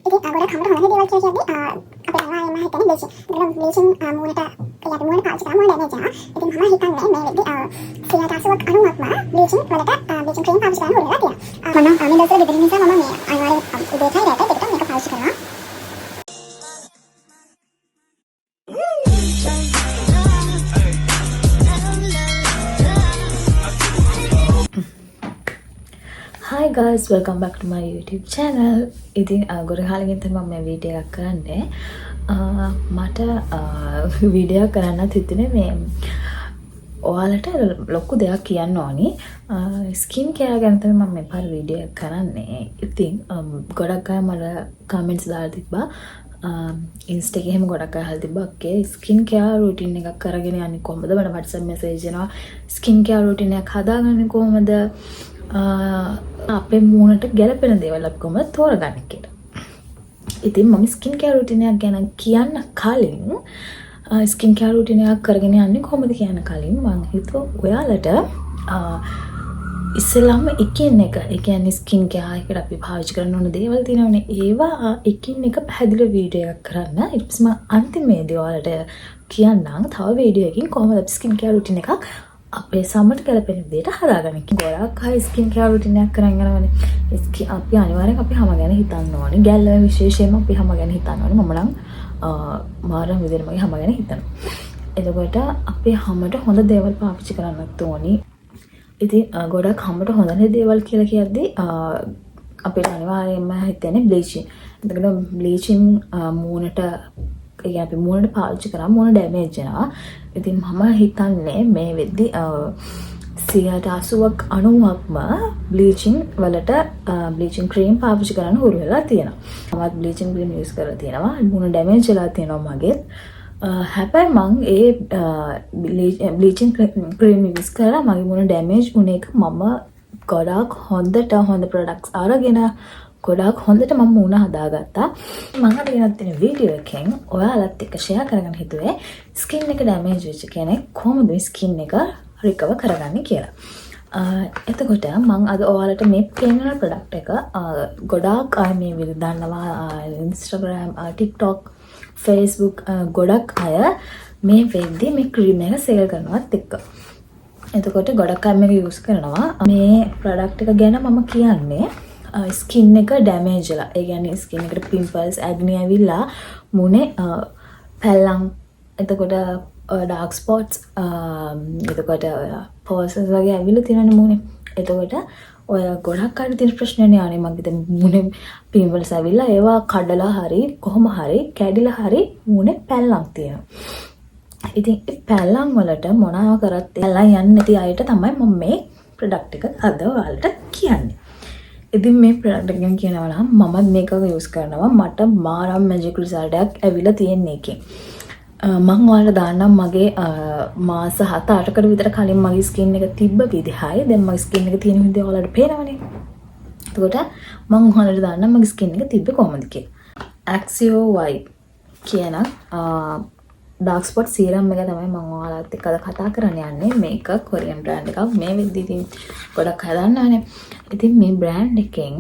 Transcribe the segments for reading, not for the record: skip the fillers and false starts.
ඉතින් ගොඩක් හැමෝටම හොඳ දේවල් කියලා කියද්දි අපේ අනිවාර්යයෙන්ම හිතන්නේ බ්ලීචින්. ඒකම බ්ලීචින් මූණට අපි මූණ පාවිච්චි කරා මූණ ඩැමේජ් වෙනවා. ඉතින් මම හිතන්නේ මේ වෙද්දි 180ක් 90ක්ම බ්ලීචින් වලට බ්ලීචින් ක්‍රීම් පාවිච්චි කරන්න හොරලා තියෙනවා. මම මේ දවස්වල ගෙදර නිසා මම මේ අනිවාර්යයෙන් උදේටයි රාත්‍රියටයි දෙකටම මේක පාවිච්චි කරනවා. Hi guys, welcome back to my YouTube channel. ඉතින් ගොඩ කාලෙකින් තමයි මම මේ වීඩියෝ එකක් කරන්නේ. මට වීඩියෝ කරන්නත් හිතුනේ මේ ඔයාලට ලොකු දෙයක් කියන්න ඕනි. ස්කින් කෙයාර් ගැන තමයි මම මේ පාර වීඩියෝ එක කරන්නේ. ඉතින් ගොඩක් අය මට කමෙන්ට්ස් දාලා තිබ්බා. ඉන්ස්ටා එකේ එහෙම ගොඩක් අය අහලා තිබ්බා ඔක්කේ ස්කින් කෙයාර් රූටින් එකක් කරගෙන යන්නේ කොහොමද? මට WhatsApp message එනවා. ස්කින් කෙයාර් රූටින් එකක් හදාගන්නේ කොහොමද? අපේ මූණට ගැලපෙන දේවල් අපි කොහොමද තෝරගන්නේ කියලා. ඉතින් මම ස්කින් කෙයාර් රූටින් එකක් ගැන කියන්න කලින් ස්කින් කෙයාර් රූටින් එකක් කරගෙන යන්නේ කොහොමද කියන කලින් මම හිතුවා ඔයාලට ඉස්සෙල්ලාම එකින් එක ඒ කියන්නේ ස්කින් කෙයාර් එකට අපි පාවිච්චි කරන්න ඕන දේවල් තියෙනවනේ ඒවා එකින් එක පැහැදිලි වීඩියෝ එකක් කරන්න. ඊට පස්සේ මම අන්තිමේදී ඔයාලට කියන්නම් තව වීඩියෝ එකකින් කොහොමද ස්කින් කෙයාර් රූටින් එකක් අපේ සමට ගැලපෙන විදිහට හදාගන්න. ගොඩක් අය ස්කින් කෙයාර් රූටින් එකක් කරන් යනවනේ. අපි අනිවාර්යෙන් අපි හැම ගැන හිතන්න ඕනේ. ගැල්ල විශේෂයෙන්ම අපි හැම ගැන හිතන්න ඕනේ. මම නම් මාරම් විදිහට මගේ හැම ගැන හිතනවා. එතකොට අපි හැමට හොඳ දේවල් පාවිච්චි කරන්නත් ඕනේ. ඉතින් ගොඩක් හැමට හොඳ දේවල් කියලා කියද්දී අපිට අනිවාර්යෙන්ම හිතෙන්නේ බ්ලීචින්. එතකොට බ්ලීචින් මූණට අපි මූණට පාවිච්චි කරා මූණ ඩැමේජ් වෙනවා. ඉතින් මම හිතන්නේ මේ වෙද්දි 80ක් 90ක්ම බ්ලීචින් වලට බ්ලීචින් ක්‍රීම් පාවිච්චි කරන්න හුරු වෙලා තියෙනවා. මමත් බ්ලීචින් ක්‍රීම් යූස් කරලා තියෙනවා. මූණ ඩැමේජ් වෙලා තියෙනවා මගෙත්. හැබැයි මම ඒ බ්ලීචින් ක්‍රීම් යූස් කරලා මගේ මූණ ඩැමේජ් වුණ එක මම ගොඩක් හොඳ ප්‍රොඩක්ට්ස් අරගෙන ගොඩක් හොඳට මම මූණ හදාගත්තා. මම අරගෙන තියෙන වීඩියෝ එකෙන් ඔයාලත් එක්ක ෂෙයා කරගන්න හිතුවේ ස්කින් එක ඩැමේජ් වෙච්ච කෙනෙක් කොහොමද ස්කින් එක රිකවර් කරගන්නේ කියලා. එතකොට මම අද ඔයාලට මේ පේන ප්‍රොඩක්ට් එක ගොඩක් අය මේ විදිහට දන්නවා Instagram, TikTok, Facebook ගොඩක් අය මේ වෙද්දි මේ ක්‍රීම් එක සේල් කරනවත් එක්ක. එතකොට ගොඩක් අය මේක යූස් කරනවා. මේ ප්‍රොඩක්ට් එක ගැන මම කියන්නේ ස්කින් එක ඩැමේජ් වෙලා. ඒ කියන්නේ ස්කින් එකට පිම්පල්ස්, ඇග්නි ඇවිල්ලා මුනේ පැල්ලම් එතකොට ඩාර්ක් ස්පොට්ස් එතකොට පෝසස් වගේ ඇවිල්ලා තියෙනනේ මුනේ. එතකොට ඔය ගොඩක් අය තියෙන ප්‍රශ්නනේ ආනේ මගේ මුනේ පිම්පල්ස් ඇවිල්ලා ඒවා කඩලා හරි කොහොම හරි කැඩිලා හරි මුනේ පැල්ලම් තියෙනවා. ඉතින් ඒ පැල්ලම් වලට මොනවා කරත් පැල්ලම් යන්නේ නැති අයට තමයි මම මේ ප්‍රොඩක්ට් එක අද ඔයාලට කියන්නේ. ඉතින් මේ ප්‍රොඩක්ට් එක ගැන කියනවා නම් මමත් මේක යූස් කරනවා. මට මාරම් මැජික් රිසල්ට් එකක් ඇවිල්ලා තියෙන එකේ. මම ඔයාලට දාන්නම් මගේ මාස 7-8කට විතර කලින් මගේ ස්කින් එක තිබ්බ විදිහයි දැන් මගේ ස්කින් එක තියෙන විදිහ ඔයාලට පේනවනේ. එතකොට මම ඔයාලට දාන්නම් මගේ ස්කින් එක තිබ්බේ කොහොමද කියලා. Axio White කියන ඩාර්ක් ස්පොට් සීරම් එක තමයි මම ඔයාලත් එක්ක අද කතා කරන්න යන්නේ. මේක කොරියන් බ්‍රෑන්ඩ් එකක්. මේ වෙද්දි ඉතින් ගොඩක් අය දන්නවනේ. ඉතින් මේ බ්‍රෑන්ඩ් එකෙන්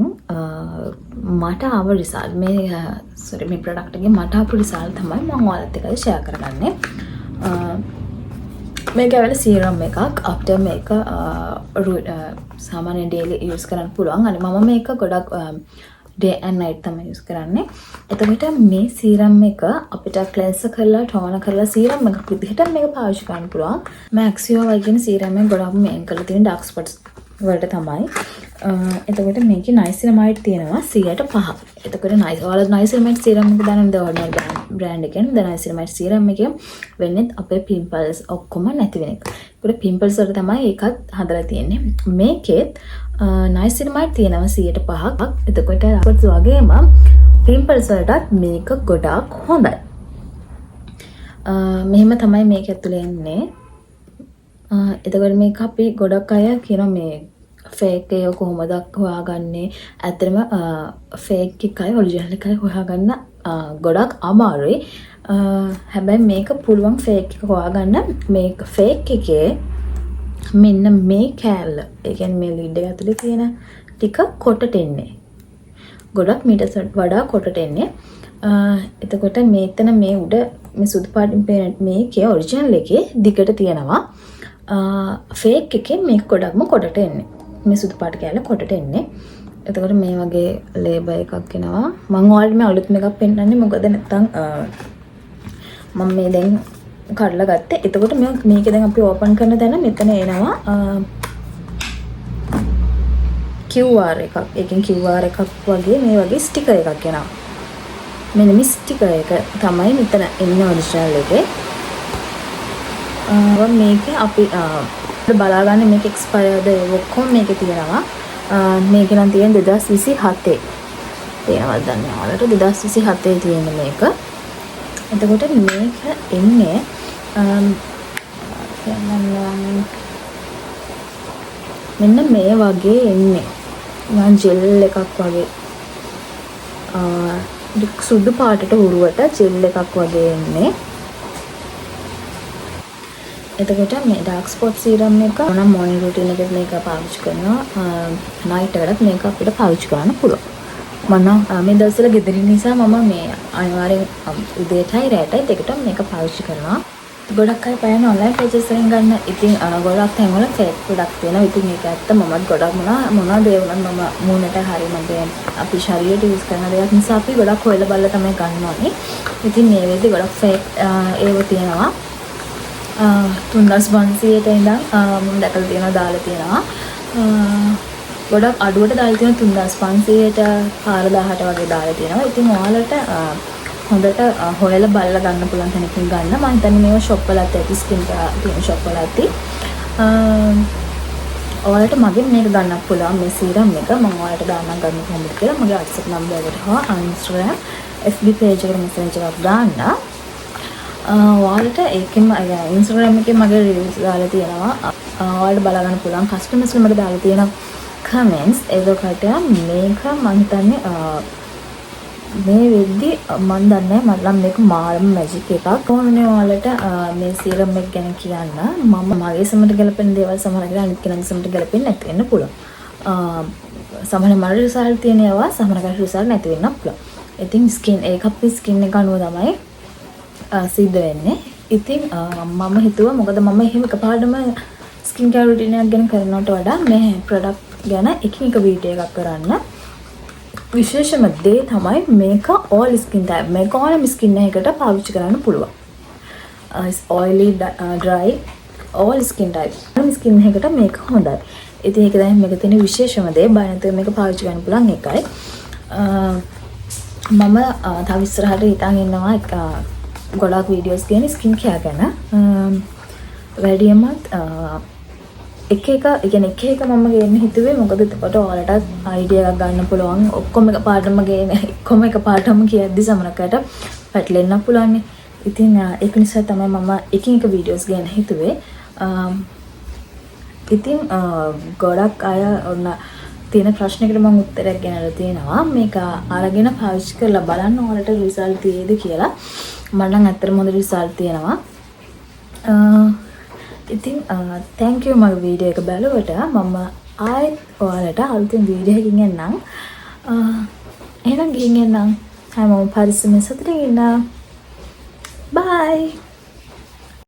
මට ආව රිසල්ට් මේ ප්‍රොඩක්ට් එකේ මට ආපු රිසල්ට් තමයි මම ඔයාලත් එක්ක ෂෙයා කරගන්නේ. මේක ඇවිල්ලා සීරම් එකක්. අප්ටර් මේක සාමාන්‍ය ඩේලි යූස් කරන්න පුළුවන්. අනේ මම මේක ගොඩක් day and night තමයි යූස් කරන්නේ. එතකොට මේ සීරම් එක අපිට ක්ලෙන්සර් කරලා ටෝනර් කරලා සීරම් එකක් විදිහට මේක පාවිච්චි කරන්න පුළුවන්. Axio White කියන සීරම් එක ගොඩක් මේන් කරලා තියෙන ඩාර්ක් ස්පොට්ස් වලට තමයි. එතකොට මේකේ නයිසිනමයිඩ් තියෙනවා 105. එතකොට ඔයාලා නයිසිනමයිඩ් සීරම් එක දානද ඕර්ඩිනර් බ්‍රෑන්ඩ් එකෙන් ද නයිසිනමයිඩ් සීරම් එකේ වෙන්නේ අපේ පිම්පල්ස් ඔක්කොම නැති වෙන එක. ඒකට පිම්පල්ස් වලට තමයි ඒකත් හදලා තියෙන්නේ. මේකෙත් නයිසිනමයිඩ් තියෙනවා 105ක්. එතකොට අපිට වගේම පිම්පල්ස් වලටත් මේක ගොඩක් හොඳයි. මෙහෙම තමයි මේක ඇතුලේ එන්නේ. එතකොට මේක අපි ගොඩක් අය කියන මේ ෆේක් එක කොහොමද හොයාගන්නේ? ඇත්තටම ෆේක් එකයි ඔරිජිනල් එකයි හොයාගන්න ගොඩක් අමාරුයි. හැබැයි මේක පුළුවන් ෆේක් එක හොයාගන්න. මේක ෆේක් එකේ මෙන්න මේ කෑල්ල. ඒ කියන්නේ මේ ලීඩ් එක ඇතුලේ තියෙන ටික කොටට එන්නේ. ගොඩක් මීට වඩා කොටට එන්නේ. එතකොට මෙතන මේ උඩ මේ සුදු පාටින් පේන මේකේ ඔරිජිනල් එකේ දිගට තියෙනවා. ෆේක් එකේ මේක ගොඩක්ම කොටට එන්නේ. මේ සුදු පාට කැල්ල කොටට එන්නේ. එතකොට මේ වගේ ලේබල් එකක් එනවා. මම ඔයාලට මේ අලුත් මේකක් පෙන්නන්නේ මොකද නැත්තම් මම මේ දැන් කඩලා ගත්තේ. එතකොට මේක දැන් අපි ඕපන් කරන තැන මෙතන එනවා QR එකක්. ඒකෙන් QR එකක් වගේ මේ වගේ ස්ටිකර් එකක් එනවා. මෙන්න මේ ස්ටිකර් එක තමයි මෙතන එන්නේ ඔරිජිනල් එකේ. මේක අපි බලාගන්න මේක එක්ස්පයර්ඩ් ඔක්කොම මේකේ තියෙනවා. මේක නම් තියෙන 2027 තියෙනවා දන්නේ ඔයාලට 2027 තියෙන මේක. එතකොට මේක එන්නේ මෙන්න මේ වගේ එන්නේ. නිකන් ජෙල් එකක් වගේ. සුදු පාටට උරුවට ජෙල් එකක් වගේ එන්නේ. එතකොට මේ ඩාර්ක් ස්පොට් සීරම් එක නම් මොර්නින් රුටින් එකේ මේක පාවිච්චි කරනවා. නයිට් එකකට මේක අපිට පාවිච්චි කරන්න පුළුවන්. මම මේ දවස්වල ගෙදරින් නිසා මම මේ අනිවාර්යෙන් උදේටයි රැටයි දෙකටම මේක පාවිච්චි කරනවා. ගොඩක් අය පයන ඔන්ලයින් පේජස් වලින් ගන්න. ඉතින් ගොඩක් තැන්වල ෆේක් ප්‍රොඩක්ට් තියෙනවා. ඉතින් ඒක ඇත්ත මමත් ගොඩක් මොනවද ඒ වුණත් මම මූණට හරි මගේ අපි ශරීරයට යූස් කරන දේවල් නිසා අපි ගොඩක් හොයලා බලලා තමයි ගන්න ඕනේ. ඉතින් මේ වෙද්දි ගොඩක් ෆේක් ඒව තියෙනවා. 3500ට ඉඳන් මම දැකලා තියෙනවා දාලා තියෙනවා. ගොඩක් අඩුවට දාලා තියෙනවා 3500ට 4000ට වගේ දාලා තියෙනවා. ඉතින් ඔයාලට හොඳට හොයලා බලලා ගන්න පුළුවන් තැනකින් ගන්න. මම හිතන්නේ මේව ෂොප් වලත් ඇති ස්කින් තියෙන ෂොප් වල ඇති. ඔයාලට මගෙන් මේක ගන්නත් පුළුවන් මේ සීරම් එක. මම ඔයාලට දාන්නම් ගන්න කොහොමද කියලා. මගේ WhatsApp නම්බර් එකට හෝ Instagram FB page එකට message එකක් දාන්න. ඔයාලට ඒකෙම Instagram එකේ මගේ reviews දාලා තියෙනවා. ඔයාලට බලා ගන්න පුළුවන්. customers මට දාලා තියෙන comments ඒකට මේක මම හිතන්නේ මේ වෙද්දි මම දන්නේ මම මේක මාරම මැජික් එකක්. කොහොමනේ ඔයාලට මේ සීරම් එක ගැන කියන්න. මම මගේ සමට ගැලපෙන දේවල් සමහර කෙනා අනිත් කෙනාගේ සමට ගැලපෙන්නේ නැති වෙන්න පුළුවන්. සමහර මට රිසල්ට් තියෙන ඒවා සමහර කෙනාට රිසල්ට් නැති වෙන්න පුළුවන්. ඉතින් ස්කින් එක අපේ ස්කින් එක අනුව තමයි සිද්ධ වෙන්නේ. ඉතින් මම හිතුවා මොකද මම එහෙම එකපාරටම ස්කින් කෙයාර් රුටින් එකක් ගැන කරනවට වඩා මේ ප්‍රොඩක්ට් ගැන එකින් එක වීඩියෝ එකක් කරන්න. විශේෂම දේ තමයි මේක all skin type. මේක ඕනම ස්කින් එකකට පාවිච්චි කරන්න පුළුවන්. oily dry all skin type. ඕනම ස්කින් එකකට මේක හොඳයි. ඉතින් ඒක තමයි මේක තියෙන විශේෂම දේ. බය නැතුව මේක පාවිච්චි කරන්න පුළුවන් එකයි. මම තව ඉස්සරහට හිතන් ඉන්නවා ගොඩක් වීඩියෝස් කියන ස්කින් කෙයාර් ගැන. වැඩියමත් එක මම ගේන්න හිතුවේ මොකද එතකොට ඔයාලටත් අයිඩියා එකක් ගන්න පුළුවන්. ඔක්කොම එකපාරටම ගේන ඔක්කොම එකපාරටම කියද්දි සමහරකට පැටලෙන්න පුළුවන්. ඉතින් ඒක නිසා තමයි මම එකින් එක වීඩියෝස් ගේන්න හිතුවේ. ඉතින් ගොඩක් අය ඔන්න තියෙන ප්‍රශ්නයකට මම උත්තරයක් ගෙනලා තියෙනවා. මේක අරගෙන පාවිච්චි කරලා බලන්න ඔයාලට රිසල්ට් තියෙයිද කියලා. මම නම් ඇත්තටම හොඳ රිසල්ට් තියෙනවා. ඉතින් thank you මගේ වීඩියෝ එක බලුවට. මම ආයෙත් ඔයාලට අලුතින් වීඩියෝ එකකින් එන්නම්. එහෙනම් ගිහින් එන්නම්. හැමෝම පරිස්සමෙන් සතුටින් ඉන්න. bye